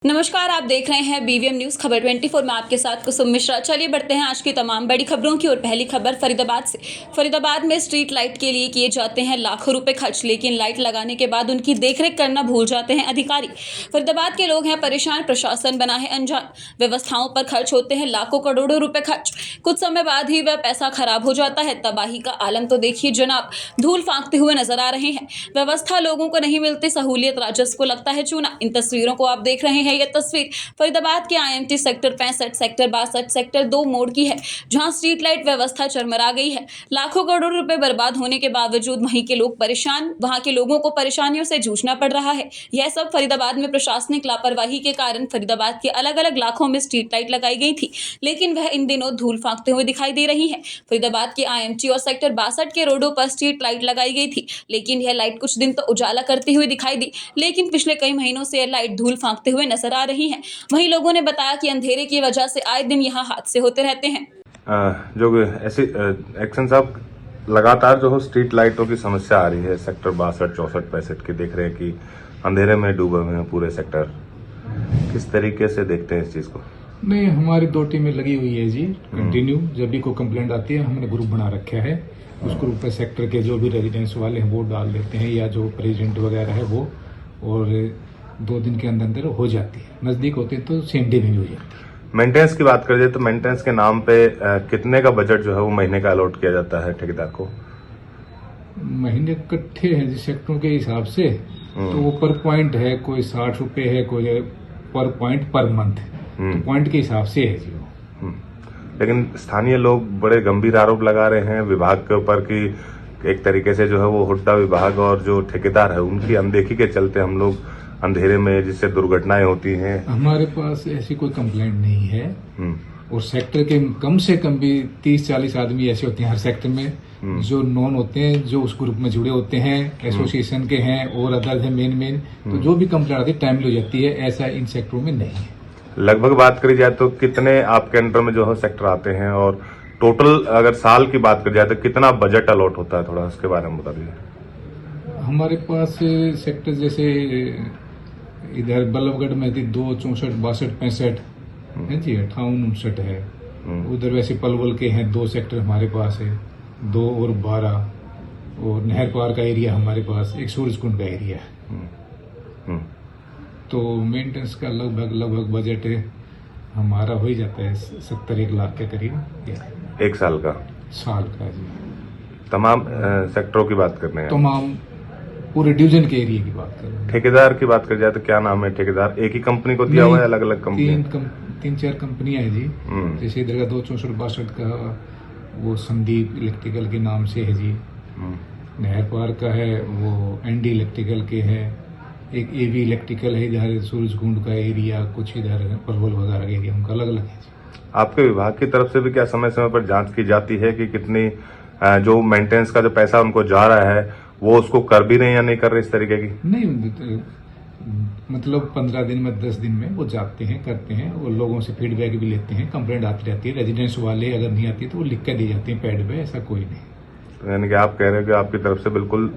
नमस्कार, आप देख रहे हैं बीवीएम न्यूज खबर 24 में आपके साथ कुसुम मिश्रा। चलिए बढ़ते हैं आज की तमाम बड़ी खबरों की ओर। पहली खबर फरीदाबाद से। फरीदाबाद में स्ट्रीट लाइट के लिए किए जाते हैं लाखों रुपए खर्च, लेकिन लाइट लगाने के बाद उनकी देखरेख करना भूल जाते हैं अधिकारी। फरीदाबाद के लोग हैं परेशान, प्रशासन बना है अनजान। व्यवस्थाओं पर खर्च होते हैं लाखों करोड़ों रुपए खर्च, कुछ समय बाद ही वह पैसा खराब हो जाता है। तबाही का आलम तो देखिए जनाब, धूल फांकते हुए नजर आ रहे हैं। व्यवस्था लोगों को नहीं मिलती, सहूलियत राजस्व को लगता है चूना। इन तस्वीरों को आप देख रहे हैं, यह तस्वीर फरीदाबाद के आईएमटी सेक्टर 65, सेक्टर 62, सेक्टर 2 मोड़ की है, जहां स्ट्रीट लाइट व्यवस्था चरमरा गई है। लाखों करोड़ रुपए बर्बाद होने के बावजूद वहीं के लोग परेशान, वहां के लोगों को परेशानियों से जूझना पड़ रहा है। यह सब फरीदाबाद में प्रशासनिक लापरवाही के कारण फरीदाबाद के अलग अलग इलाकों में स्ट्रीट लाइट लगाई गई थी, लेकिन वह इन दिनों धूल फांकते हुए दिखाई दे रही है। फरीदाबाद के आईएमटी और सेक्टर 62 के रोडों पर स्ट्रीट लाइट लगाई गई थी, लेकिन यह लाइट कुछ दिन तो उजाला करती हुई दिखाई दी, लेकिन पिछले कई महीनों से यह लाइट धूल फांकते हुए नजर आ रही है। वहीं लोगों ने बताया कि अंधेरे की वजह से आए दिन यहां हादसे होते रहते हैं। जो ऐसे एक्शन साहब लगातार जो स्ट्रीट लाइटों की समस्या आ रही है, सेक्टर 62, 64, 65 की देख रहे हैं कि अंधेरे में डूबे हुए हैं पूरे सेक्टर। किस तरीके से देखते हैं इस चीज को? नहीं, हमारी 2 टीमें लगी हुई है जी, कंटिन्यू। जब भी कोई कंप्लेंट आती है हमने ग्रुप बना रखा है। उस ग्रुप पे सेक्टर के जो भी रेजिडेंस वाले हैं वो डाल देते हैं, या जो प्रेसिडेंट वगैरह है वो, और 2 दिन के अंदर अंदर हो जाती है। नजदीक होती है तो सेम डे में भी हो जाती है। मेंटेनेंस की बात करें तो मेंटेनेंस के नाम पे कितने का बजट जो है वो महीने का अलॉट किया जाता है ठेकेदार को? महीने इकट्ठे हैं जिस सेक्टरों के हिसाब से, तो वो पर पॉइंट है, कोई 60 रुपए है, कोई पर पॉइंट पर मंथ, तो पॉइंट के हिसाब से है जी वो। लेकिन स्थानीय लोग बड़े गंभीर आरोप लगा रहे हैं विभाग के ऊपर कि एक तरीके से जो है वो हुड्डा विभाग और जो ठेकेदार है उनकी अनदेखी के चलते हम लोग अंधेरे में जिससे दुर्घटनाएं होती हैं। हमारे पास ऐसी कोई कंप्लेंट नहीं है, और सेक्टर के कम से कम भी 30-40 आदमी ऐसे होते हैं हर सेक्टर में, जो नॉन होते हैं, जो उस ग्रुप में जुड़े होते हैं, एसोसिएशन के हैं और अदर है मेन। तो जो भी कंप्लेंट आती है टाइमली हो जाती है, ऐसा इन सेक्टरों में नहीं है। लगभग बात करी जाए तो कितने आपके अंडर में जो है सेक्टर आते हैं, और टोटल अगर साल की बात करी जाए तो कितना बजट अलॉट होता है, थोड़ा उसके बारे में बता दीजिए। हमारे पास सेक्टर जैसे इधर बल्लभगढ़ में थी 2, 64, 62, 65 है जी, 58, 59 है। उधर वैसे पलवल के हैं 2 सेक्टर हमारे पास है, 2 और 12, और नहर पार का एरिया हमारे पास, एक सूरजकुंड का एरिया है। तो मेंटेनेंस का लगभग बजट हमारा हो ही जाता है 70-1 लाख के करीब। एक साल का जी। तमाम सेक्टरों की बात कर रहे हैं, तमाम पूरे डिवीजन के एरिया की बात कर रहे हैं। ठेकेदार की बात कर जाए तो क्या नाम है ठेकेदार? एक ही कंपनी को दिया हुआ है, अलग अलग कंपनी? 3-4 कंपनियां है जी। जैसे इधर का 2, 64, 62 का वो संदीप इलेक्ट्रिकल के नाम से है जी। नहर पार का है वो एनडी इलेक्ट्रिकल के है, एक एवी इलेक्ट्रिकल है इधर सूरजकुंड का एरिया, कुछ इधर पलवल वगैरह का एरिया, उनका अलग अलग है जी। आपके विभाग की तरफ से भी क्या समय समय पर जांच की जाती है कि कितनी जो मेंटेनेंस का जो पैसा उनको जा रहा है वो उसको कर भी रहे हैं या नहीं कर रहे इस तरीके की? नहीं, मतलब 15 दिन में 10 दिन में वो जाते हैं, करते हैं, और लोगों से फीडबैक भी लेते हैं। कंप्लेंट आती रहती है, रेजिडेंस वाले अगर नहीं आती तो वो लिख कर दी जाती है पैड पे, ऐसा कोई नहीं। यानी कि आप कह रहे हैं कि आपकी तरफ से बिल्कुल